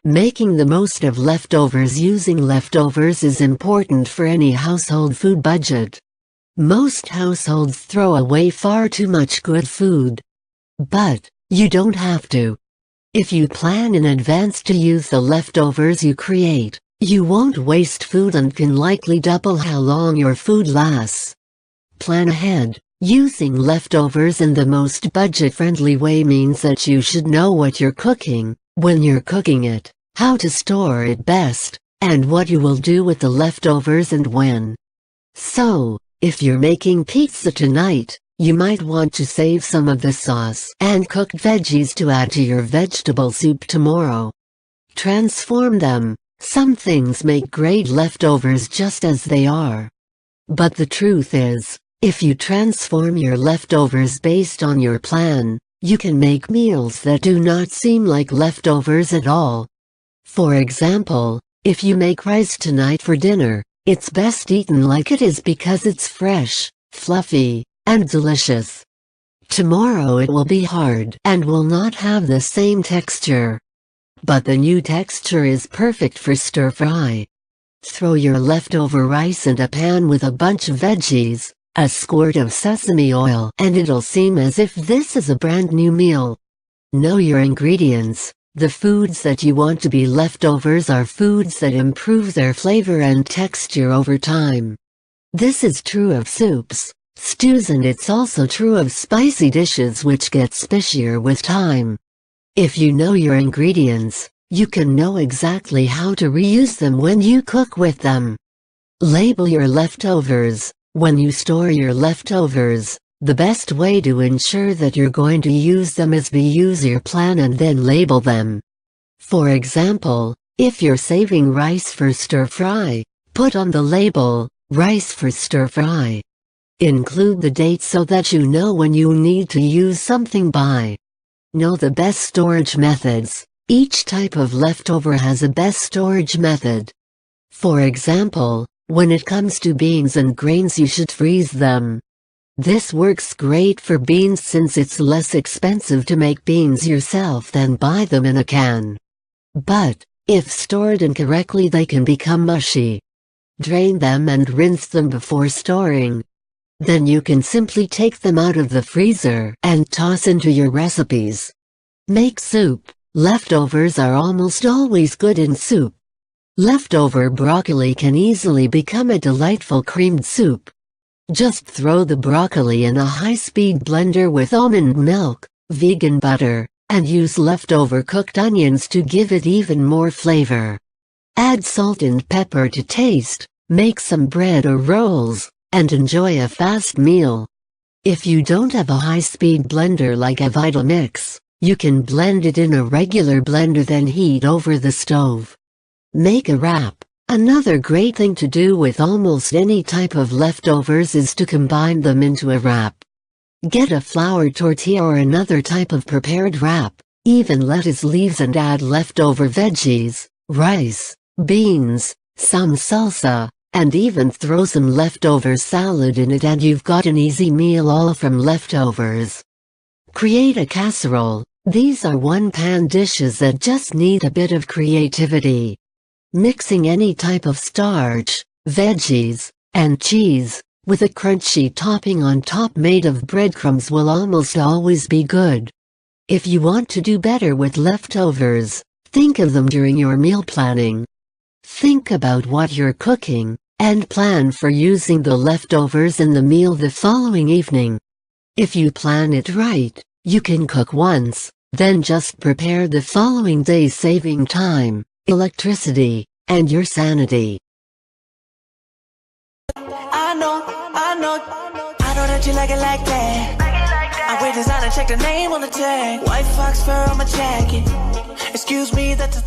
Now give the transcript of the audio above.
Making the most of leftovers. Using leftovers is important for any household food budget. Most households throw away far too much good food. But you don't have to. If you plan in advance to use the leftovers you create, you won't waste food and can likely double how long your food lasts. Plan ahead. Using leftovers in the most budget-friendly way means that you should know what you're cooking, when you're cooking it, how to store it best, and what you will do with the leftovers and when. So, if you're making pizza tonight, you might want to save some of the sauce and cooked veggies to add to your vegetable soup tomorrow. Transform them. Some things make great leftovers just as they are. But the truth is, if you transform your leftovers based on your plan, you can make meals that do not seem like leftovers at all. For example, if you make rice tonight for dinner, it's best eaten like it is because it's fresh, fluffy, and delicious. Tomorrow it will be hard and will not have the same texture. But the new texture is perfect for stir-fry. Throw your leftover rice in a pan with a bunch of veggies, a squirt of sesame oil, and it'll seem as if this is a brand new meal. Know your ingredients. The foods that you want to be leftovers are foods that improve their flavor and texture over time. This is true of soups, stews, and it's also true of spicy dishes which get spicier with time. If you know your ingredients, you can know exactly how to reuse them when you cook with them. Label your leftovers. When you store your leftovers, the best way to ensure that you're going to use them is to use your plan and then label them. For example, if you're saving rice for stir-fry, put on the label, "Rice for stir-fry." Include the date so that you know when you need to use something by. Know the best storage methods. Each type of leftover has a best storage method. For example, when it comes to beans and grains, you should freeze them. This works great for beans since it's less expensive to make beans yourself than buy them in a can. But, if stored incorrectly, they can become mushy. Drain them and rinse them before storing. Then you can simply take them out of the freezer and toss into your recipes. Make soup. Leftovers are almost always good in soup. Leftover broccoli can easily become a delightful creamed soup. Just throw the broccoli in a high-speed blender with almond milk, vegan butter, and use leftover cooked onions to give it even more flavor. Add salt and pepper to taste, make some bread or rolls, and enjoy a fast meal. If you don't have a high-speed blender like a Vitamix, you can blend it in a regular blender then heat over the stove. Make a wrap. Another great thing to do with almost any type of leftovers is to combine them into a wrap. Get a flour tortilla or another type of prepared wrap, even lettuce leaves, and add leftover veggies, rice, beans, some salsa, and even throw some leftover salad in it, and you've got an easy meal all from leftovers. Create a casserole. These are one-pan dishes that just need a bit of creativity. Mixing any type of starch, veggies, and cheese, with a crunchy topping on top made of breadcrumbs will almost always be good. If you want to do better with leftovers, think of them during your meal planning. Think about what you're cooking, and plan for using the leftovers in the meal the following evening. If you plan it right, you can cook once, then just prepare the following day, saving time, electricity, and your sanity. I know that you like it like that. I wear designer, check the name on the tag. White fox fur on my jacket. Excuse me, that's a